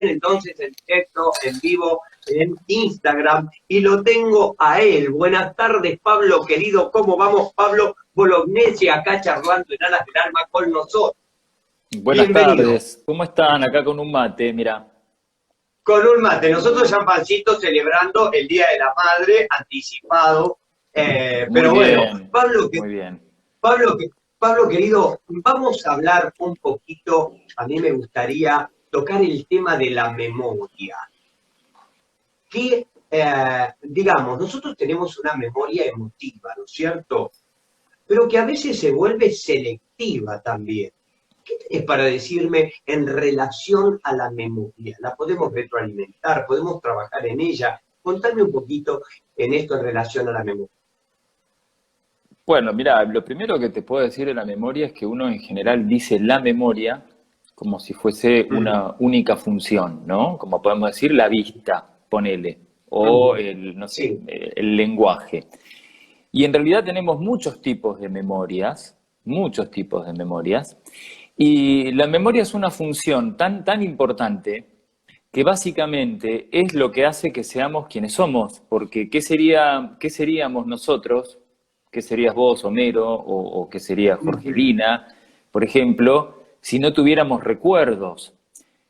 entonces en directo, en vivo, en Instagram, y lo tengo a él. Buenas tardes, Pablo, querido. ¿Cómo vamos, Pablo Bolognesi, acá charlando en Alas del Alma con nosotros? Buenas Bienvenido. tardes, ¿cómo están? Acá con un mate, mira. Con un mate, nosotros champancito celebrando el Día de la Madre, anticipado. Muy Pero bueno, bien, Pablo, muy bien. Pablo, Pablo, querido, vamos a hablar un poquito, a mí me gustaría tocar el tema de la memoria. Que, digamos, nosotros tenemos una memoria emotiva, ¿no es cierto? Pero que a veces se vuelve selectiva también. ¿Qué tenés para decirme en relación a la memoria? ¿La podemos retroalimentar? ¿Podemos trabajar en ella? Contame un poquito en esto en relación a la memoria. Bueno, mira, lo primero que te puedo decir de la memoria es que uno en general dice la memoria como si fuese Ujú, una única función, ¿no? Como podemos decir la vista, ponele, o ujú. el, no sé, Sí. el lenguaje. Y en realidad tenemos muchos tipos de memorias, muchos tipos de memorias, y la memoria es una función tan importante que básicamente es lo que hace que seamos quienes somos, porque qué seríamos nosotros? ¿Qué serías vos, Homero, o qué sería Ujú. Jorgelina, por ejemplo, si no tuviéramos recuerdos?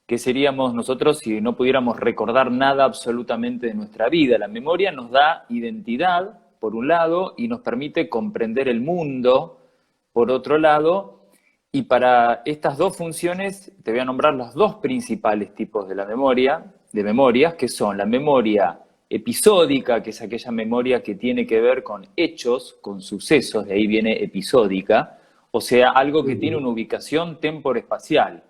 ¿Qué seríamos nosotros si no pudiéramos recordar nada absolutamente de nuestra vida? La memoria nos da identidad, por un lado, y nos permite comprender el mundo, por otro lado, y para estas dos funciones te voy a nombrar los dos principales tipos de la memoria, de memorias, que son la memoria episódica, que es aquella memoria que tiene que ver con hechos, con sucesos, de ahí viene episódica, o sea, algo que tiene Ujú. una ubicación temporoespacial.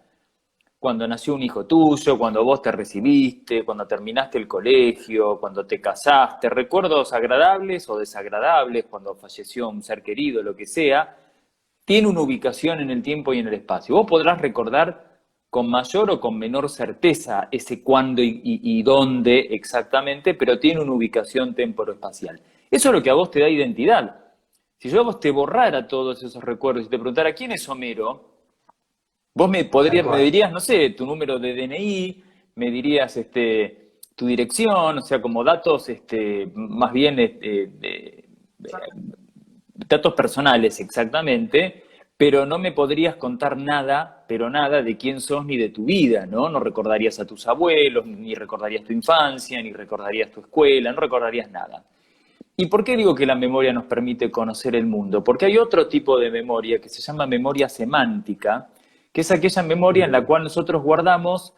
Cuando nació un hijo tuyo, cuando vos te recibiste, cuando terminaste el colegio, cuando te casaste, recuerdos agradables o desagradables, cuando falleció un ser querido, lo que sea, tiene una ubicación en el tiempo y en el espacio. Vos podrás recordar con mayor o con menor certeza ese cuándo y dónde exactamente, pero tiene una ubicación temporoespacial. Eso es lo que a vos te da identidad. Si yo a vos te borrara todos esos recuerdos y te preguntara quién es Homero, vos Tal me cual. dirías, no sé, tu número de DNI, me dirías tu dirección, o sea, como datos más bien datos personales exactamente, pero no me podrías contar nada, pero nada de quién sos ni de tu vida, ¿no? No recordarías a tus abuelos, ni recordarías tu infancia, ni recordarías tu escuela, no recordarías nada. ¿Y por qué digo que la memoria nos permite conocer el mundo? Porque hay otro tipo de memoria que se llama memoria semántica, que es aquella memoria en la Ujú. cual nosotros guardamos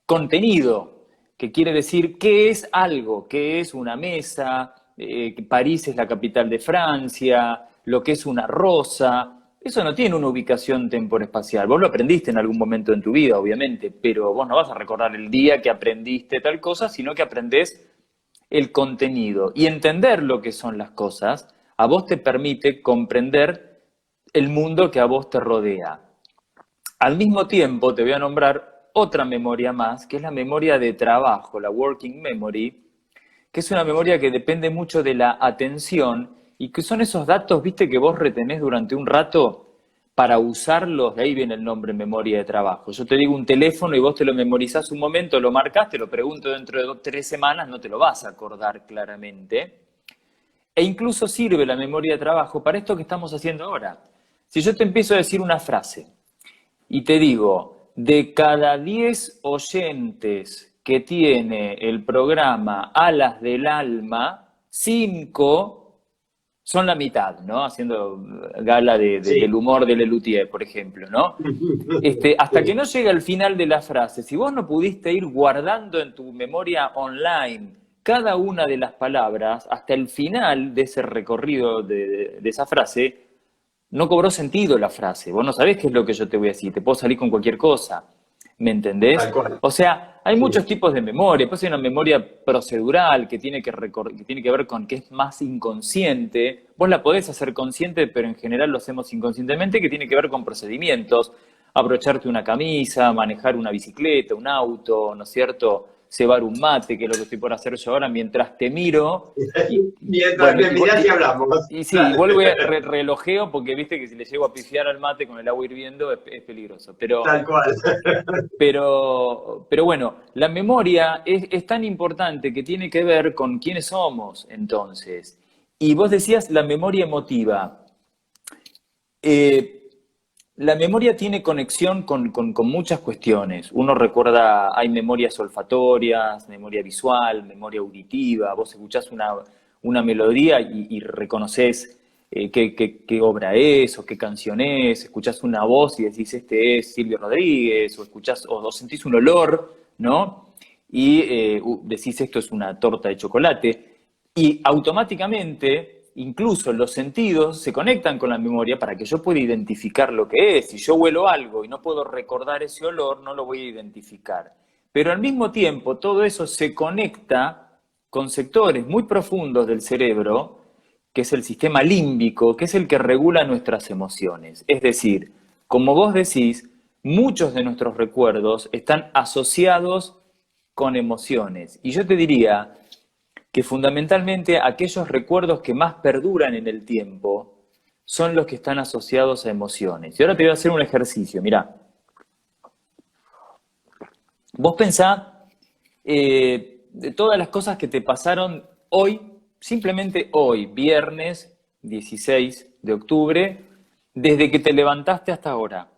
contenido, que quiere decir qué es algo, qué es una mesa, que París es la capital de Francia, lo que es una rosa. Eso no tiene una ubicación temporespacial. Vos lo aprendiste en algún momento en tu vida, obviamente, pero vos no vas a recordar el día que aprendiste tal cosa, sino que aprendés el contenido y entender lo que son las cosas, a vos te permite comprender el mundo que a vos te rodea. Al mismo tiempo, te voy a nombrar otra memoria más, que es la memoria de trabajo, la working memory, que es una memoria que depende mucho de la atención y que son esos datos, viste, que vos retenés durante un rato para usarlos, de ahí viene el nombre memoria de trabajo. Yo te digo un teléfono y vos te lo memorizás un momento, lo marcás, te lo pregunto dentro de 3 semanas, no te lo vas a acordar claramente. E incluso sirve la memoria de trabajo para esto que estamos haciendo ahora. Si yo te empiezo a decir una frase y te digo, de cada 10 oyentes que tiene el programa Alas del Alma, 5 son la mitad, ¿no? Haciendo gala del Sí. humor de Lelutier, por ejemplo, ¿no? Hasta que Sí. no llega al final de la frase, si vos no pudiste ir guardando en tu memoria online cada una de las palabras, hasta el final de ese recorrido de esa frase, no cobró sentido la frase. Vos no sabés qué es lo que yo te voy a decir, te puedo salir con cualquier cosa. ¿Me Tal entendés? cual. O sea, hay Sí. muchos tipos de memoria. Pues hay una memoria procedural que tiene que ver con que es más inconsciente. Vos la podés hacer consciente, pero en general lo hacemos inconscientemente, que tiene que ver con procedimientos. Abrocharte una camisa, manejar una bicicleta, un auto, ¿no es cierto? cebar un mate, que es lo que estoy por hacer yo ahora, mientras te miro. Mientras Bueno, me mirás y hablamos. y sí, igual voy a relojeo porque viste que si le llego a pifiar al mate con el agua hirviendo es peligroso. Tal cual. Pero bueno, la memoria es tan importante que tiene que ver con quiénes somos entonces. Y vos decías la memoria emotiva. La memoria tiene conexión con muchas cuestiones. Uno recuerda, hay memorias olfatorias, memoria visual, memoria auditiva. Vos escuchás una melodía y reconoces qué obra es o qué canción es. Escuchás una voz y decís, este es Silvio Rodríguez, o escuchás, o sentís un olor, ¿no? Y decís, esto es una torta de chocolate. Y automáticamente, incluso los sentidos se conectan con la memoria para que yo pueda identificar lo que es. Si yo huelo algo y no puedo recordar ese olor, no lo voy a identificar. Pero al mismo tiempo, todo eso se conecta con sectores muy profundos del cerebro, que es el sistema límbico, que es el que regula nuestras emociones. Es decir, como vos decís, muchos de nuestros recuerdos están asociados con emociones. Y yo te diría que fundamentalmente aquellos recuerdos que más perduran en el tiempo son los que están asociados a emociones. Y ahora te voy a hacer un ejercicio, mirá. Vos pensá de todas las cosas que te pasaron hoy, simplemente hoy, viernes 16 de octubre, desde que te levantaste hasta ahora,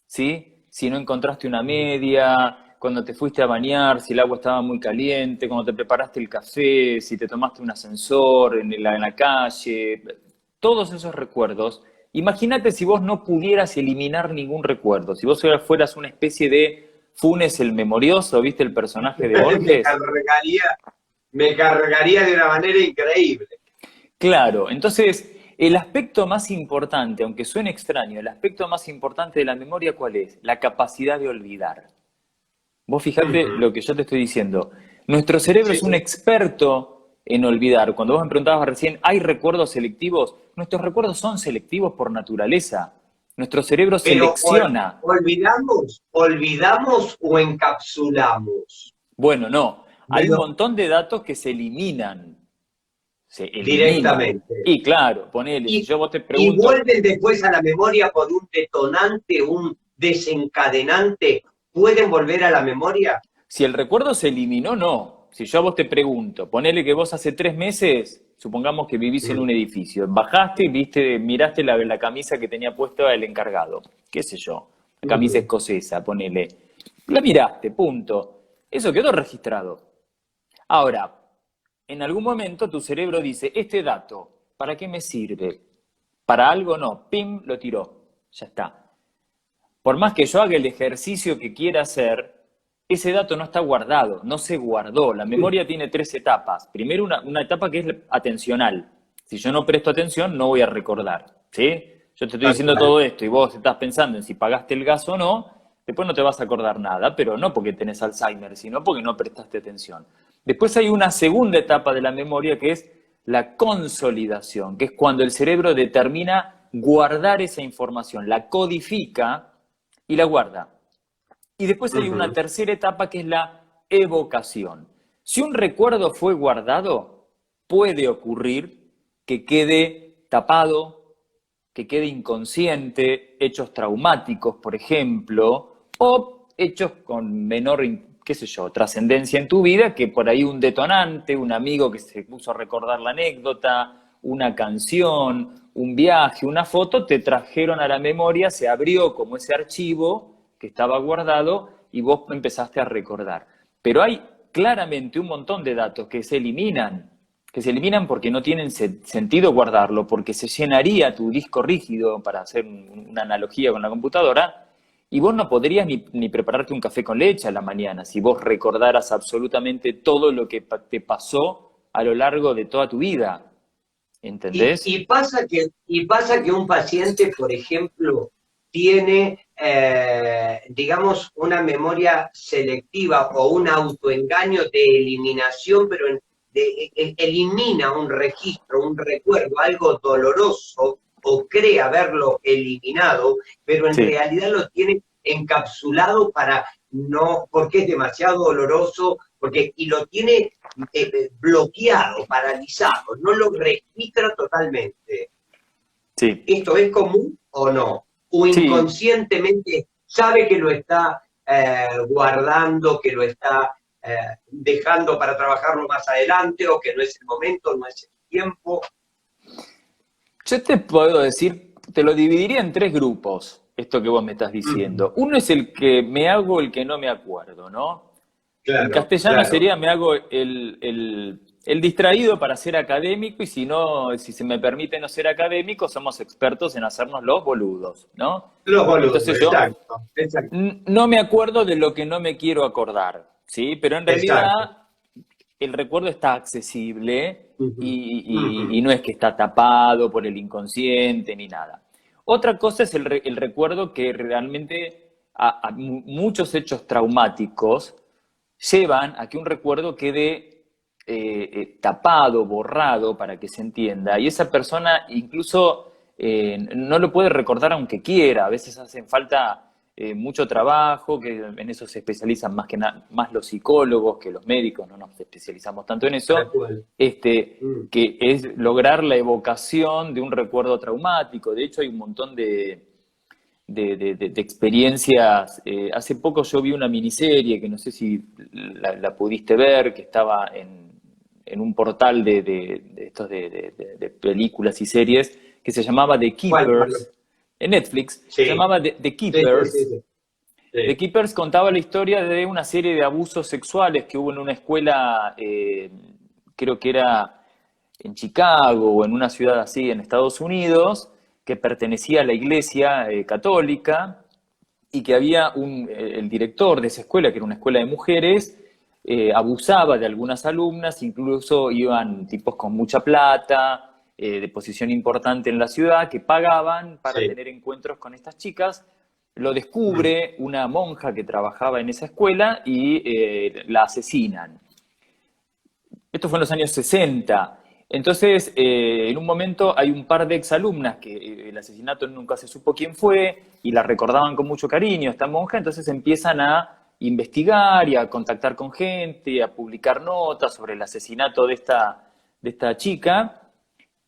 ¿sí? Si no encontraste una media, cuando te fuiste a bañar, si el agua estaba muy caliente, cuando te preparaste el café, si te tomaste un ascensor en la calle, todos esos recuerdos. Imagínate si vos no pudieras eliminar ningún recuerdo, si vos fueras una especie de Funes el Memorioso, ¿viste el personaje de Borges? Me cargaría de una manera increíble. Claro, entonces el aspecto más importante, aunque suene extraño, el aspecto más importante de la memoria, ¿cuál es? La capacidad de olvidar. Vos fijate lo que yo te estoy diciendo. Nuestro cerebro es un experto en olvidar. Cuando vos me preguntabas recién, ¿hay recuerdos selectivos? Nuestros recuerdos son selectivos por naturaleza. Nuestro cerebro selecciona. ¿Olvidamos o encapsulamos? Bueno, no. Hay un Bueno, montón de datos que se eliminan. Se eliminan. directamente. Y claro, ponele, si yo vos te pregunto... Y vuelven después a la memoria por un detonante, un desencadenante. ¿Pueden volver a la memoria? Si el recuerdo se eliminó, no. Si yo a vos te pregunto, ponele que vos hace 3 meses, supongamos que vivís en un edificio, bajaste y miraste la camisa que tenía puesta el encargado, qué sé yo, la camisa escocesa, ponele. La miraste, punto. Eso quedó registrado. Ahora, en algún momento tu cerebro dice, este dato, ¿para qué me sirve? Para algo no, pim, lo tiró, ya está. Por más que yo haga el ejercicio que quiera hacer, ese dato no está guardado, no se guardó. La memoria tiene 3 etapas. Primero, una etapa que es atencional. Si yo no presto atención, no voy a recordar, ¿sí? Yo te estoy diciendo todo esto y vos estás pensando en si pagaste el gas o no, después no te vas a acordar nada, pero no porque tenés Alzheimer, sino porque no prestaste atención. Después hay una segunda etapa de la memoria que es la consolidación, que es cuando el cerebro determina guardar esa información, la codifica y la guarda. Y después hay una tercera etapa que es la evocación. Si un recuerdo fue guardado, puede ocurrir que quede tapado, que quede inconsciente, hechos traumáticos, por ejemplo, o hechos con menor, qué sé yo, trascendencia en tu vida, que por ahí un detonante, un amigo que se puso a recordar la anécdota, una canción, un viaje, una foto, te trajeron a la memoria, se abrió como ese archivo que estaba guardado y vos empezaste a recordar. Pero hay claramente un montón de datos que se eliminan porque no tienen sentido guardarlo, porque se llenaría tu disco rígido, para hacer una analogía con la computadora, y vos no podrías ni prepararte un café con leche a la mañana si vos recordaras absolutamente todo lo que te pasó a lo largo de toda tu vida. ¿Entendés? Y pasa que un paciente, por ejemplo, tiene, digamos, una memoria selectiva o un autoengaño de eliminación, pero elimina un registro, un recuerdo, algo doloroso, o cree haberlo eliminado, pero en realidad lo tiene encapsulado para no, porque es demasiado doloroso, y lo tiene bloqueado, paralizado, no lo registra totalmente. Sí, ¿Esto es común o no? O sí. inconscientemente sabe que lo está guardando, que lo está dejando para trabajarlo más adelante, o que no es el momento, no es el tiempo. Yo te puedo decir, te lo dividiría en tres grupos, esto que vos me estás Ujú. diciendo. Uno es el que me hago el que no me acuerdo, ¿no? En Claro, castellano claro. sería me hago el distraído para ser académico y si no, si se me permite no ser académico, somos expertos en hacernos los boludos, ¿no? Los boludos, Entonces yo exacto, exacto, no me acuerdo de lo que no me quiero acordar, ¿sí? Pero en exacto. realidad el recuerdo está accesible Ujú, y ujú. no es que está tapado por el inconsciente ni nada. Otra cosa es el recuerdo que realmente a muchos hechos traumáticos llevan a que un recuerdo quede tapado, borrado, para que se entienda, y esa persona incluso no lo puede recordar aunque quiera. A veces hacen falta mucho trabajo, que en eso se especializan más que más los psicólogos que los médicos, no nos especializamos tanto en Tal eso, cual. Mm. que es lograr la evocación de un recuerdo traumático. De hecho, hay un montón de experiencias. Hace poco yo vi una miniserie que no sé si la pudiste ver, que estaba en un portal de estos de películas y series, que se llamaba The ¿Cuál, Carlos? Keepers, en Netflix, se Sí, llamaba The sí, sí, sí, Keepers. sí. The Sí. Keepers contaba la historia de una serie de abusos sexuales que hubo en una escuela, creo que era en Chicago o en una ciudad así en Estados Unidos, que pertenecía a la iglesia católica, y que había el director de esa escuela, que era una escuela de mujeres, abusaba de algunas alumnas, incluso iban tipos con mucha plata, de posición importante en la ciudad, que pagaban para Sí. tener encuentros con estas chicas. Lo Mm. descubre una monja que trabajaba en esa escuela y la asesinan. Esto fue en los años 60. Entonces, en un momento hay un par de exalumnas que el asesinato nunca se supo quién fue y la recordaban con mucho cariño, esta monja. Entonces empiezan a investigar y a contactar con gente, a publicar notas sobre el asesinato de esta chica.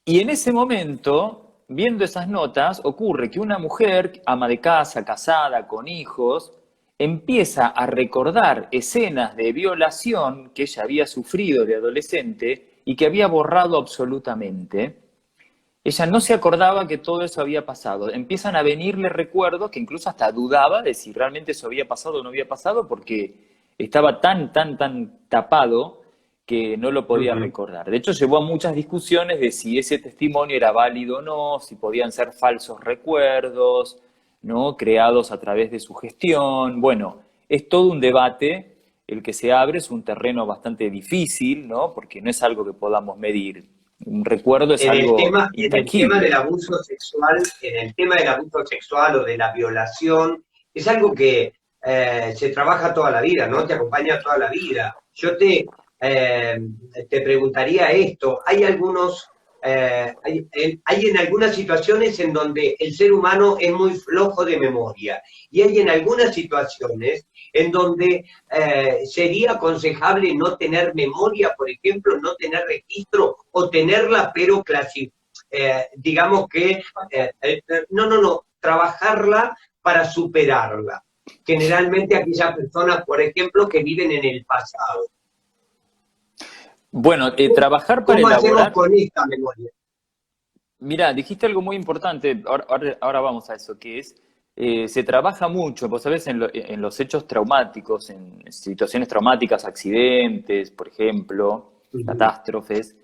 Y en ese momento, viendo esas notas, ocurre que una mujer, ama de casa, casada, con hijos, empieza a recordar escenas de violación que ella había sufrido de adolescente y que había borrado absolutamente. Ella no se acordaba que todo eso había pasado. Empiezan a venirle recuerdos que incluso hasta dudaba de si realmente eso había pasado o no había pasado, porque estaba tan, tan, tan tapado que no lo podía Ujú. recordar. De hecho, llevó a muchas discusiones de si ese testimonio era válido o no, si podían ser falsos recuerdos, ¿no? Creados a través de su gestión. Bueno, es todo un debate el que se abre, es un terreno bastante difícil, ¿no? Porque no es algo que podamos medir. Un recuerdo es algo En el tema del intangible. abuso sexual, en el tema del abuso sexual o de la violación, es algo que se trabaja toda la vida, ¿no? Te acompaña toda la vida. Te preguntaría esto, ¿hay hay en algunas situaciones en donde el ser humano es muy flojo de memoria y hay en algunas situaciones en donde sería aconsejable no tener memoria, por ejemplo, no tener registro o tenerla, pero digamos que, no, trabajarla para superarla. Generalmente aquellas personas, por ejemplo, que viven en el pasado. Bueno, trabajar para ¿Cómo hacemos elaborar. con esta memoria? Mirá, dijiste algo muy importante, ahora vamos a eso, que es, se trabaja mucho, vos sabés, en los hechos traumáticos, en situaciones traumáticas, accidentes, por ejemplo, Ujú. catástrofes,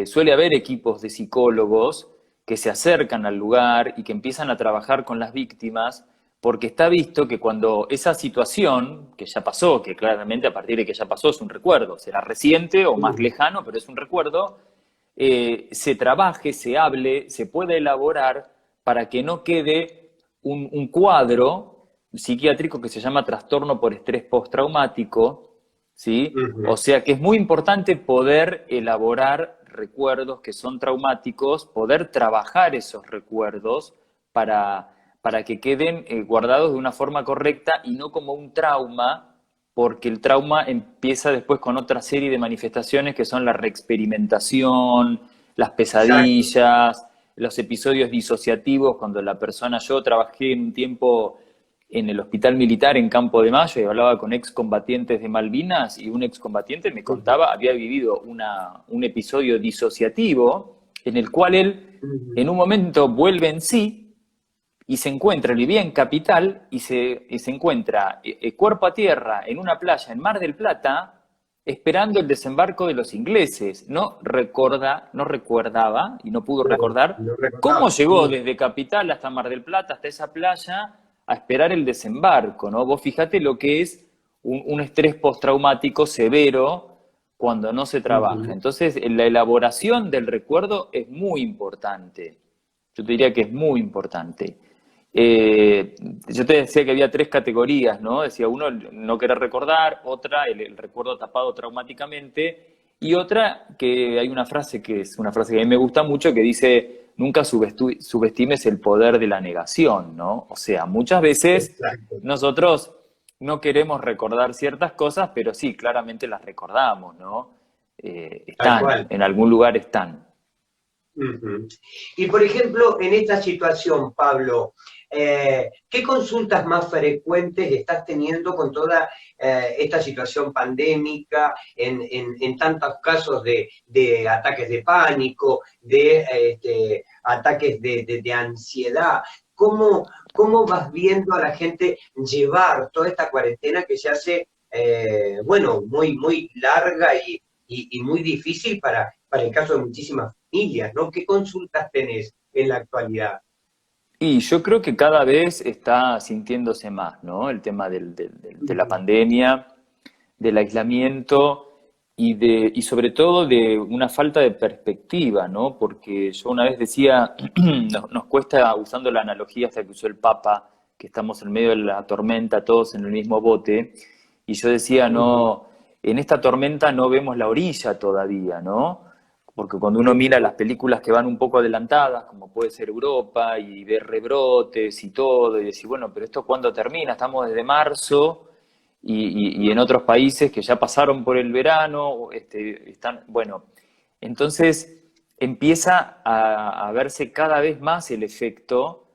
suele haber equipos de psicólogos que se acercan al lugar y que empiezan a trabajar con las víctimas, porque está visto que cuando esa situación, que ya pasó, que claramente a partir de que ya pasó es un recuerdo, será reciente o más Ujú. lejano, pero es un recuerdo, se trabaje, se hable, se pueda elaborar para que no quede un cuadro psiquiátrico que se llama trastorno por estrés postraumático, ¿sí? O Ujú. sea que es muy importante poder elaborar recuerdos que son traumáticos, poder trabajar esos recuerdos para, para que queden guardados de una forma correcta y no como un trauma, porque el trauma empieza después con otra serie de manifestaciones que son la reexperimentación, las Exacto. pesadillas, los episodios disociativos, cuando la persona, yo trabajé en un tiempo en el hospital militar en Campo de Mayo y hablaba con excombatientes de Malvinas y un excombatiente me Ujú, contaba, había vivido un episodio disociativo en el cual él en ujú. un momento vuelve en sí y se encuentra, él vivía en Capital y se encuentra cuerpo a tierra en una playa en Mar del Plata esperando el desembarco de los ingleses. No recordaba y no pudo Claro, recordar no cómo recordaba. llegó Mm, desde Capital hasta Mar del Plata, hasta esa playa, a esperar el desembarco, ¿no? Vos fijate lo que es un estrés postraumático severo cuando no se trabaja. ujú. Entonces, la elaboración del recuerdo es muy importante. Yo te diría que es muy importante. Yo te decía que había tres categorías, ¿no? Decía uno, el no querer recordar, otra, el recuerdo tapado traumáticamente, y otra, que hay una frase que es una frase que a mí me gusta mucho, que dice, nunca subestimes el poder de la negación, ¿no? O sea, muchas veces Exacto, nosotros no queremos recordar ciertas cosas, pero sí, claramente las recordamos, ¿no? tal Están, cual. en algún lugar están. Ujú. Y por ejemplo, en esta situación, Pablo, ¿qué consultas más frecuentes estás teniendo con toda esta situación pandémica, en tantos casos de ataques de pánico, de ataques de ansiedad? ¿Cómo vas viendo a la gente llevar toda esta cuarentena que se hace, bueno, muy larga y muy difícil para el caso de muchísimas familias, ¿no? ¿Qué consultas tenés en la actualidad? Y yo creo que cada vez está sintiéndose más, ¿no? El tema de la Ujú, pandemia, del aislamiento y sobre todo de una falta de perspectiva, ¿no? Porque yo una vez decía, nos cuesta, usando la analogía hasta que usó el Papa, que estamos en medio de la tormenta, todos en el mismo bote, y yo decía, ujú, no, en esta tormenta no vemos la orilla todavía, ¿no? Porque cuando uno mira las ujú. películas que van un poco adelantadas, como puede ser Europa, y ver rebrotes y todo, y decir, bueno, pero ¿esto cuándo termina? Estamos desde marzo y en otros países que ya pasaron por el verano, están, bueno, entonces empieza a verse cada vez más el efecto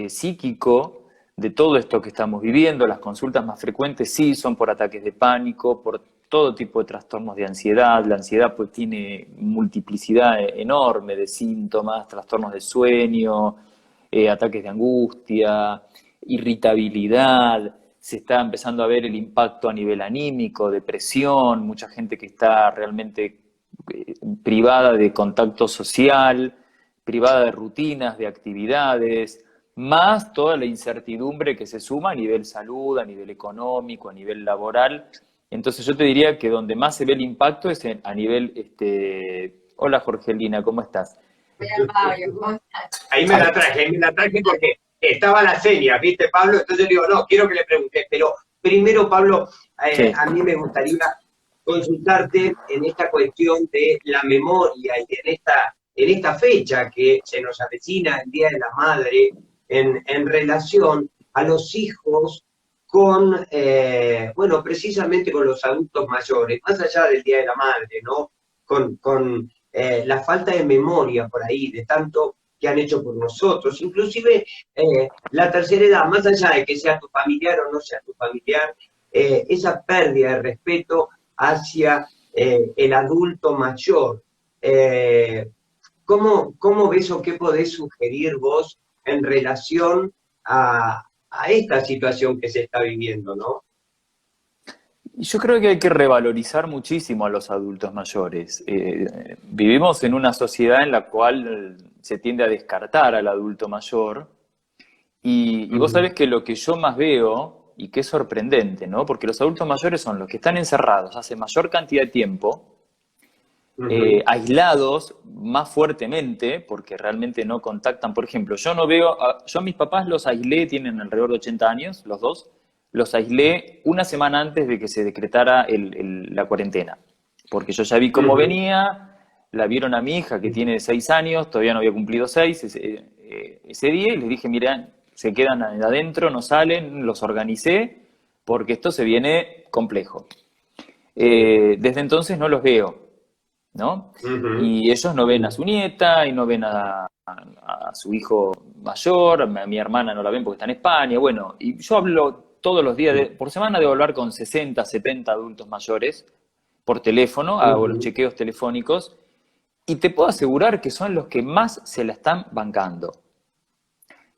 psíquico de todo esto que estamos viviendo. Las consultas más frecuentes sí son por ataques de pánico, por todo tipo de trastornos de ansiedad. La ansiedad pues tiene multiplicidad enorme de síntomas, trastornos de sueño, ataques de angustia, irritabilidad. Se está empezando a ver el impacto a nivel anímico, depresión, mucha gente que está realmente privada de contacto social, privada de rutinas, de actividades, más toda la incertidumbre que se suma a nivel salud, a nivel económico, a nivel laboral. Entonces yo te diría que donde más se ve el impacto es a nivel, hola Jorgelina, ¿cómo estás? Ahí me la traje porque estaba la seña, ¿viste, Pablo? Entonces digo, no, quiero que le preguntes, pero primero, Pablo, Sí. a mí me gustaría consultarte en esta cuestión de la memoria y en esta fecha que se nos avecina, el Día de la Madre, en relación a los hijos con, bueno, precisamente con los adultos mayores, más allá del Día de la Madre, ¿no? Con la falta de memoria por ahí, de tanto que han hecho por nosotros, inclusive la tercera edad, más allá de que sea tu familiar o no sea tu familiar, esa pérdida de respeto hacia el adulto mayor. Eh, ¿Cómo ves o qué podés sugerir vos en relación a esta situación que se está viviendo, ¿no? Y yo creo que hay que revalorizar muchísimo a los adultos mayores. Vivimos en una sociedad en la cual se tiende a descartar al adulto mayor y vos Ujú, sabés que lo que yo más veo, y que es sorprendente, ¿no? Porque los adultos mayores son los que están encerrados hace mayor cantidad de tiempo, ujú, aislados más fuertemente, porque realmente no contactan. Por ejemplo, yo no veo, yo a mis papás los aislé, tienen alrededor de 80 años, los dos, los aislé una semana antes de que se decretara la cuarentena, porque yo ya vi cómo ujú, venía, la vieron a mi hija que ujú, tiene 6 años, todavía no había cumplido 6 ese día, y les dije, mira, se quedan adentro, no salen, los organicé, porque esto se viene complejo. Desde entonces no los veo, ¿no? Ujú. Y ellos no ven a su nieta y no ven a su hijo mayor, a mi hermana no la ven porque está en España, bueno, y yo hablo todos los días, por semana debo hablar con 60, 70 adultos mayores por teléfono, hago los Ujú. chequeos telefónicos, y te puedo asegurar que son los que más se la están bancando.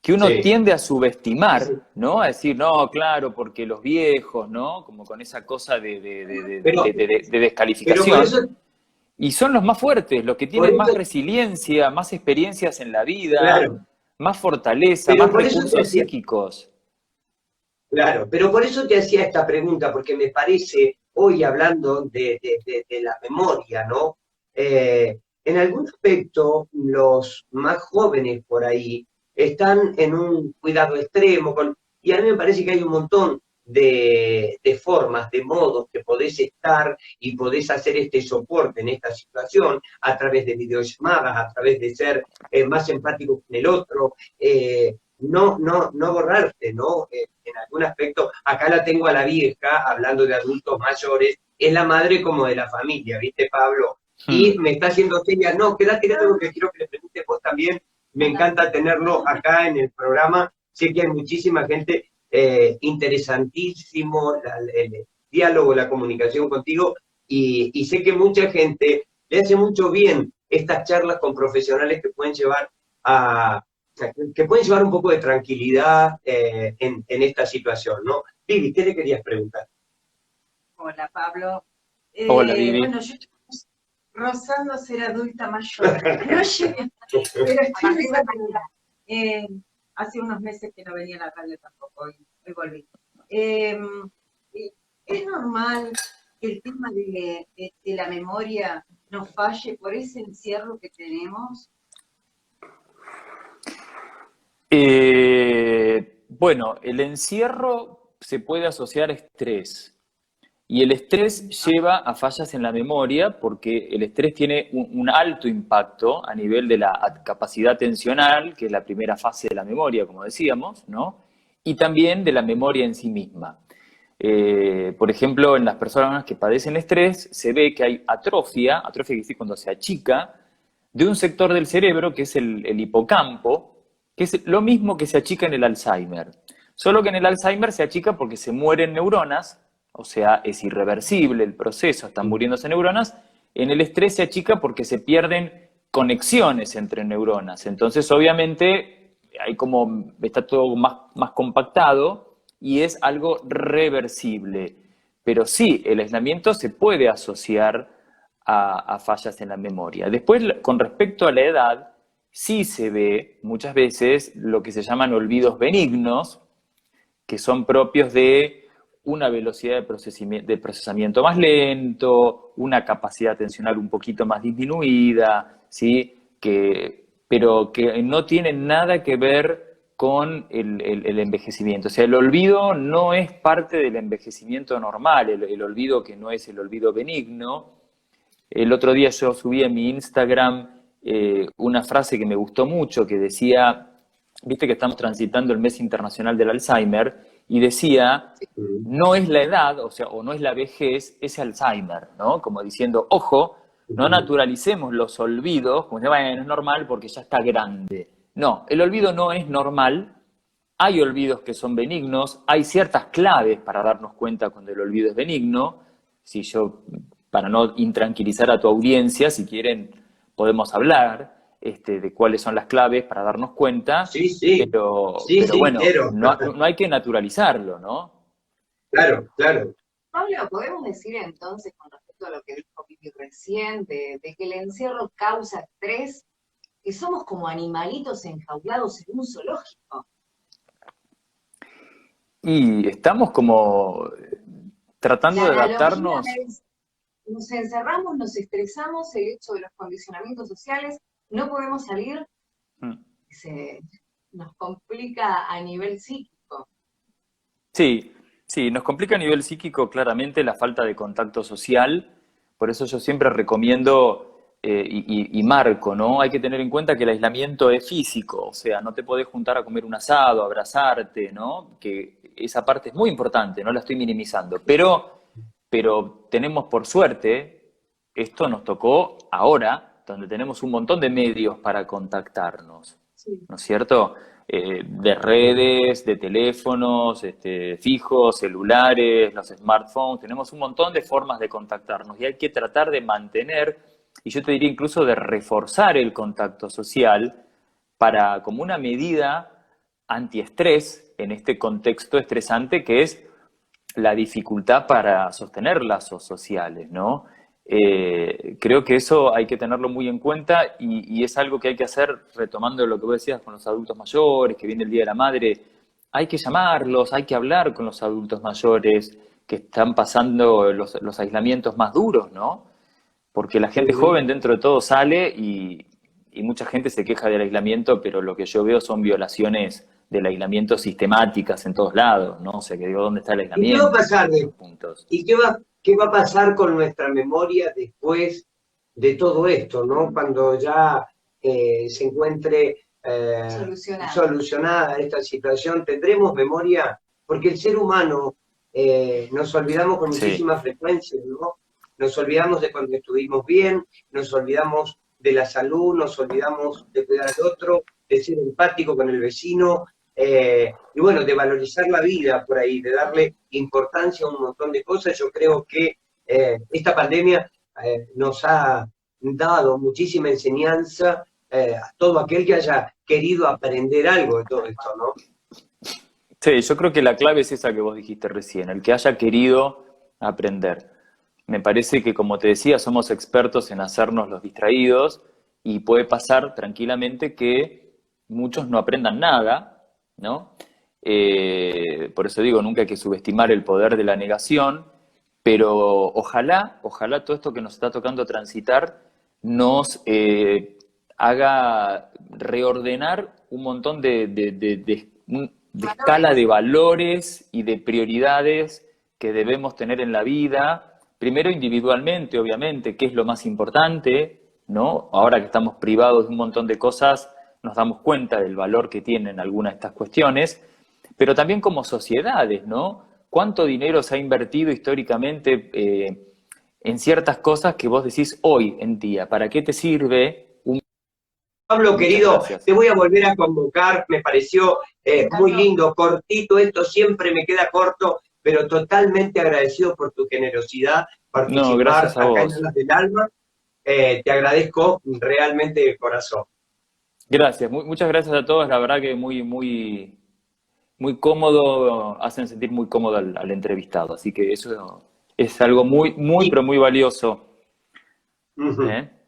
Que uno Sí, tiende a sí, sí. subestimar, ¿no? A decir, no, claro, porque los viejos, ¿no? Como con esa cosa Pero, de pero por descalificación. eso, Y son los más fuertes, los que por tienen más eso, resiliencia, más experiencias en la vida, claro, más fortaleza, pero más por eso te recursos hacía, psíquicos. claro, pero por eso te hacía esta pregunta, porque me parece, hoy hablando de la memoria, ¿no? En algún aspecto, los más jóvenes por ahí están en un cuidado extremo, y a mí me parece que hay un montón de formas, de modos que podés estar y podés hacer este soporte en esta situación a través de videollamadas, a través de ser más empático con el otro. No borrarte, ¿no? En algún aspecto, acá la tengo a la vieja, hablando de adultos mayores, es la madre como de la familia, ¿viste, Pablo? Hmm. Y me está haciendo señas, no, quédate algo que quiero que le preguntes vos también, me encanta tenerlo acá en el programa, sé que hay muchísima gente, interesantísimo el diálogo, la comunicación contigo, y sé que mucha gente le hace mucho bien estas charlas con profesionales que pueden llevar a, que pueden llevar un poco de tranquilidad en esta situación, ¿no? Vivi, ¿qué le querías preguntar? Hola, Pablo. Hola, Vivi. Bueno, yo estoy rozando ser adulta mayor. No llegué, pero estoy rozando. Eh, Hace unos meses que no venía a la radio tampoco, hoy volví. Eh, ¿Es normal que el tema de la memoria nos falle por ese encierro que tenemos? Bueno, el encierro se puede asociar a estrés. Y el estrés lleva a fallas en la memoria porque el estrés tiene un alto impacto a nivel de la capacidad atencional, que es la primera fase de la memoria, como decíamos, ¿no? Y también de la memoria en sí misma. Por ejemplo, en las personas que padecen estrés se ve que hay atrofia quiere decir cuando se achica, de un sector del cerebro que es el hipocampo, que es lo mismo que se achica en el Alzheimer. Solo que en el Alzheimer se achica porque se mueren neuronas, o sea, es irreversible el proceso, están muriéndose neuronas. En el estrés se achica porque se pierden conexiones entre neuronas. Entonces, obviamente, hay como, está todo más compactado y es algo reversible. Pero sí, el aislamiento se puede asociar a fallas en la memoria. Después, con respecto a la edad, sí se ve muchas veces lo que se llaman olvidos benignos, que son propios de una velocidad de procesamiento más lento, una capacidad atencional un poquito más disminuida, ¿sí? Pero que no tienen nada que ver con el envejecimiento. O sea, el olvido no es parte del envejecimiento normal, el olvido que no es el olvido benigno. El otro día yo subí en mi Instagram una frase que me gustó mucho, que decía, viste que estamos transitando el mes internacional del Alzheimer, y decía, no es la edad, o sea, o no es la vejez, es Alzheimer, ¿no? Como diciendo, ojo, no naturalicemos los olvidos, como bueno, es normal porque ya está grande. No, el olvido no es normal, hay olvidos que son benignos, hay ciertas claves para darnos cuenta cuando el olvido es benigno. Si yo, para no intranquilizar a tu audiencia, si quieren, podemos hablar de cuáles son las claves para darnos cuenta, Sí, sí, sí, pero sí, bueno, quiero. no hay que naturalizarlo, ¿no? Claro, claro. Pablo, ¿podemos decir entonces con respecto a lo que dijo Pipi recién, de que el encierro causa estrés, que somos como animalitos enjaulados en un zoológico? Y estamos como tratando La de analogía adaptarnos. es, nos encerramos, nos estresamos, el hecho de los condicionamientos sociales, no podemos salir, Mm. se nos complica a nivel psíquico. Sí, sí, nos complica a nivel psíquico claramente la falta de contacto social, por eso yo siempre recomiendo y marco, ¿no? Hay que tener en cuenta que el aislamiento es físico, o sea, no te podés juntar a comer un asado, abrazarte, ¿no? Que esa parte es muy importante, no la estoy minimizando, pero tenemos por suerte, esto nos tocó ahora, donde tenemos un montón de medios para contactarnos, ¿no es cierto? De redes, de teléfonos, fijos, celulares, los smartphones, tenemos un montón de formas de contactarnos y hay que tratar de mantener, y yo te diría incluso de reforzar el contacto social para, como una medida antiestrés en este contexto estresante que es la dificultad para sostener lazos sociales, ¿no? Creo que eso hay que tenerlo muy en cuenta y es algo que hay que hacer retomando lo que vos decías con los adultos mayores, que viene el Día de la Madre. Hay que llamarlos, hay que hablar con los adultos mayores que están pasando los aislamientos más duros, ¿no? Porque la gente joven dentro de todo sale y mucha gente se queja del aislamiento, pero lo que yo veo son violaciones del aislamiento sistemáticas en todos lados, ¿no? O sea, que digo, ¿dónde está el aislamiento? ¿Y qué va a pasar? ¿Y qué va a pasar con nuestra memoria después de todo esto, ¿no? Cuando ya se encuentre solucionada esta situación, ¿tendremos memoria? Porque el ser humano nos olvidamos con muchísima frecuencia, ¿no? Nos olvidamos de cuando estuvimos bien, nos olvidamos de la salud, nos olvidamos de cuidar al otro, de ser empático con el vecino, y bueno, de valorizar la vida por ahí, de darle importancia a un montón de cosas. Yo creo que esta pandemia nos ha dado muchísima enseñanza a todo aquel que haya querido aprender algo de todo esto, ¿no? Sí, yo creo que la clave es esa que vos dijiste recién, el que haya querido aprender. Me parece que, como te decía, somos expertos en hacernos los distraídos y puede pasar tranquilamente que muchos no aprendan nada, ¿no? Por eso digo, nunca hay que subestimar el poder de la negación, pero ojalá todo esto que nos está tocando transitar nos haga reordenar un montón de escala de valores y de prioridades que debemos tener en la vida. Primero individualmente, obviamente, que es lo más importante, ¿no? Ahora que estamos privados de un montón de cosas, nos damos cuenta del valor que tienen algunas de estas cuestiones, pero también como sociedades, ¿no? ¿Cuánto dinero se ha invertido históricamente en ciertas cosas que vos decís hoy en día? ¿Para qué te sirve un... Pablo, querido, te voy a volver a convocar, me pareció muy lindo, cortito, esto siempre me queda corto, pero totalmente agradecido por tu generosidad, participar acá en Alas del Alma. Te agradezco realmente de corazón. Gracias, muchas gracias a todos, la verdad que muy cómodo, hacen sentir muy cómodo al entrevistado, así que eso es algo pero muy valioso.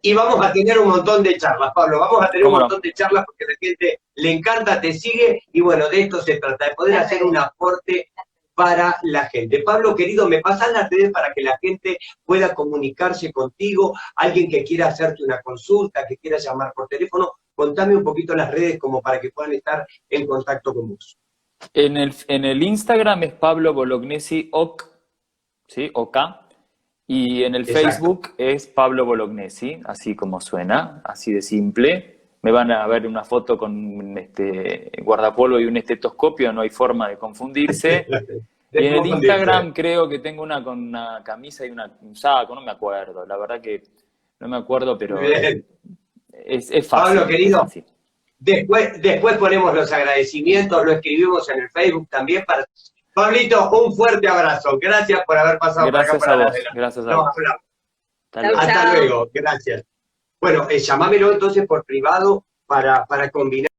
Y vamos a tener un montón de charlas, Pablo, vamos a tener un montón de charlas porque a la gente le encanta, te sigue, y bueno, de esto se trata, de poder hacer un aporte para la gente. Pablo, querido, me pasan las redes para que la gente pueda comunicarse contigo, alguien que quiera hacerte una consulta, que quiera llamar por teléfono, contame un poquito las redes como para que puedan estar en contacto con vos. En el Instagram es Pablo Bolognesi OK, ¿sí? OK, y en el Facebook es Pablo Bolognesi, así como suena, así de simple. Me van a ver una foto con guardapolvo y un estetoscopio, no hay forma de confundirse. Y en el Instagram creo que tengo una con una camisa y un saco, no me acuerdo, la verdad que no me acuerdo, pero es fácil. Pablo, querido, es fácil. Después ponemos los agradecimientos, lo escribimos en el Facebook también. Pablito, un fuerte abrazo. Gracias por haber pasado por acá. Gracias a vos. Hasta luego, gracias. Bueno, llamámelo entonces por privado para combinar.